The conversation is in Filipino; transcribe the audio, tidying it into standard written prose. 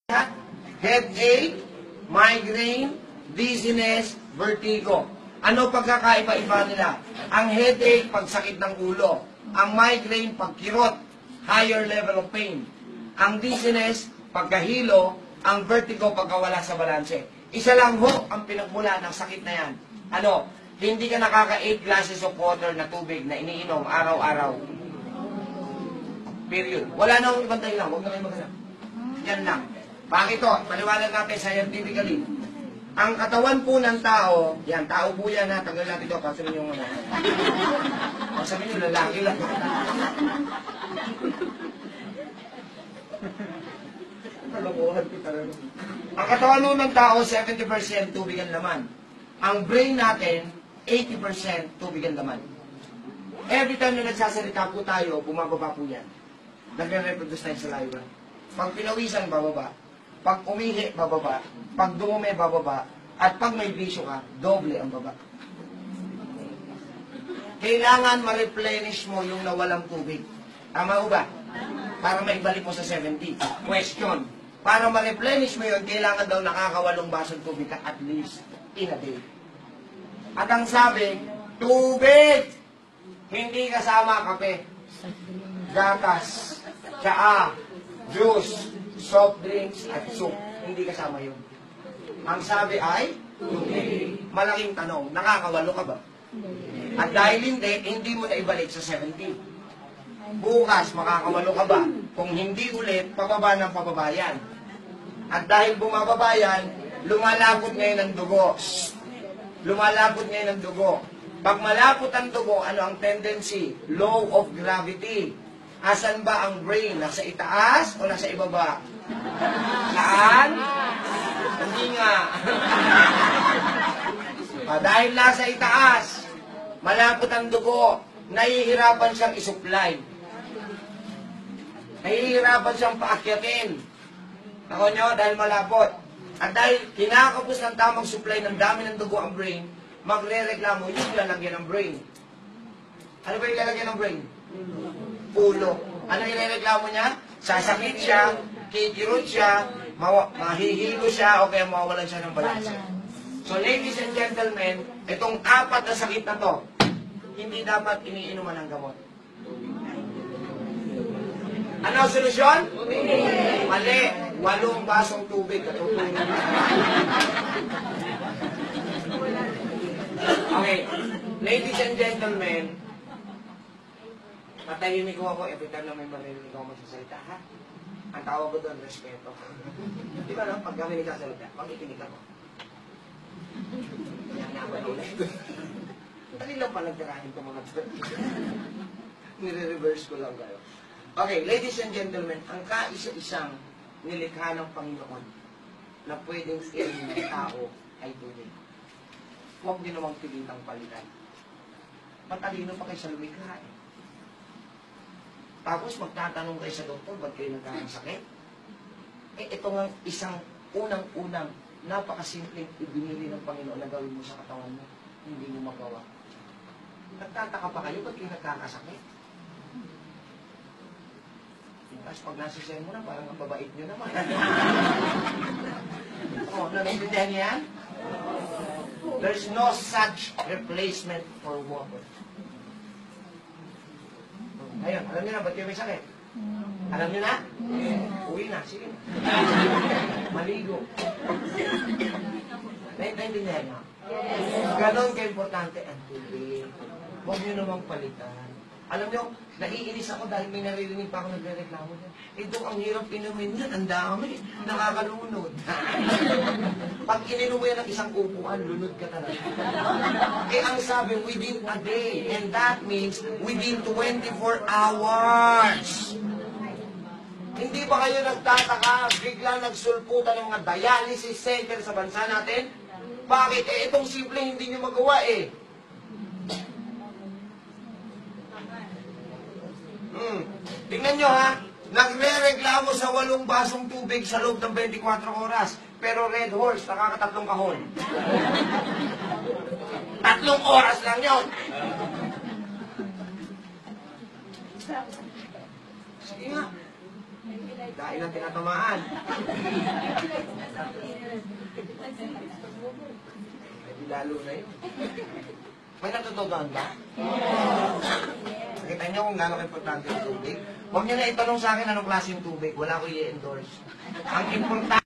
Headache, migraine, dizziness, vertigo. Ano pagkakaiba-iba nila? Ang headache, pagsakit ng ulo. Ang migraine, pagkirot, higher level of pain. Ang dizziness, pagkahilo. Ang vertigo, pagkawala sa balanse. Isa lang ho ang pinagmula ng sakit na yan. Ano? Hindi ka nakaka 8 glasses of water na tubig na iniinom araw-araw. Period. Wala na akong ibang dahilan. Huwag na kayo maghanap. Yan lang. Bakit ito? Paliwanag natin scientifically. Ang katawan po ng tao, yan, tao po yan ha, tanggal natin ito, pasabi nyo muna. Pasabi nyo, lalaki lang. Ang katawan po ng tao, 70% tubig ang laman. Ang brain natin, 80% tubig ang laman. Every time na nagsasalita po tayo, bumababa po yan. Nagre-reproduce tayo sa live. Pag pinawisan, bababa. Pag umihi, bababa. Pag dumumi, bababa. At pag may bisyo ka, doble ang baba. Kailangan ma-replenish mo yung nawalang tubig. Tama o ba? Para maibalik mo sa 70. Question. Para ma-replenish mo yun, kailangan daw nakakawalong basong tubig ka at least in a day. At ang sabi, tubig! Hindi kasama kape, gatas, tsaa, juice, soft drinks, at soup. Hindi kasama yun. Ang sabi ay, tubig. Malaking tanong, nakakawalo ka ba? At dahil hindi mo na ibalik sa 70. Bukas, makakawalo ka ba? Kung hindi ulit, pababa ng pababa yan. At dahil bumababa yan, lumalapot ngayon ang dugo. Lumalapot ngayon ang dugo. Pag malapot ang dugo, ano ang tendency? Law of gravity. Asan ba ang brain? Nasa itaas o nasa ibaba? Saan? Hindi nga. Dahil nasa itaas, malapot ang dugo, nahihirapan siyang isupply. Nahihirapan siyang paakyatin. Ako nyo, dahil malapot. At dahil kinakapos ng tamang supply ng dami ng dugo ang brain, magre-reklamo yung lalagyan ng brain. Ano ba yung lalagyan ng brain? Ulo. Ano yung reklamo niya? Sasakit siya, kikirot siya, mahihilo siya, o kaya mawawalan siya ng balanse. So ladies and gentlemen, itong 4 na sakit na to, hindi dapat iniinuman ng gamot. Ano ang solusyon? Mali. 8 basong tubig. Okay. Ladies and gentlemen, matahimik ko ako every time na may marinig ako magsasalita, ha? Ang tawag ko doon, respeto. Di ba no? Pag kami nagsasalita, makikinig ako. Yan nga ba ulit? Dali lang palagdarahin ko mga to. Nire-reverse ko lang kayo. Okay, ladies and gentlemen, ang kaisa-isang nilikha ng Panginoon na pwedeng i-alim ng tao ay tubig. Huwag din namang pilitang palitan. Matalino pa kayo sa lumikha eh. Tapos magtatanong kayo sa doktor, ba't kayo nagkakasakit? Eh, ito nga isang unang-unang napakasimpleng ibinili ng Panginoon na gawin mo sa katawan mo. Hindi mo magawa. Nagtataka pa kayo, ba't kayo nagkakasakit? Tapos pag nasisend mo na, parang ang babait nyo naman. Nanaintindihan niya yan? There's no such replacement for water. Ayun, alam niyo na, ba't kayo may sakit? Alam niyo na? Uwi na, sige. Maligo. Naintindihan niyo? Ganon ka-importante ang tubig. Huwag niyo namang palitan. Alam niyo, naiinis ako dahil may naririnig pa ako nagre-reklamo niya. Ito, ang hirap inumin yan, ang dami, nakakalunod. Pag ininom mo yan ng isang upuan, lunod ka talaga. Eh, ang sabi, within a day. And that means, within 24 hours. Hindi ba kayo nagtataka, biglang nagsulputan ng mga dialysis center sa bansa natin? Bakit? Eh, itong simple hindi nyo magawa eh. Tingnan nyo ha, nagre-reklamo sa 8 basong tubig sa loob ng 24 oras. Pero Red Horse, nakaka3 kahon. 3 oras lang yun. Sige nga. Dahil ang tinatamaan. Hindi lalo na yun. May natutunan ba? Nakita niyo kung gano'ng importante yung tubig? Huwag niyo na itanong sa akin anong klaseng tubig. Wala ko i-endorse. Ang importante,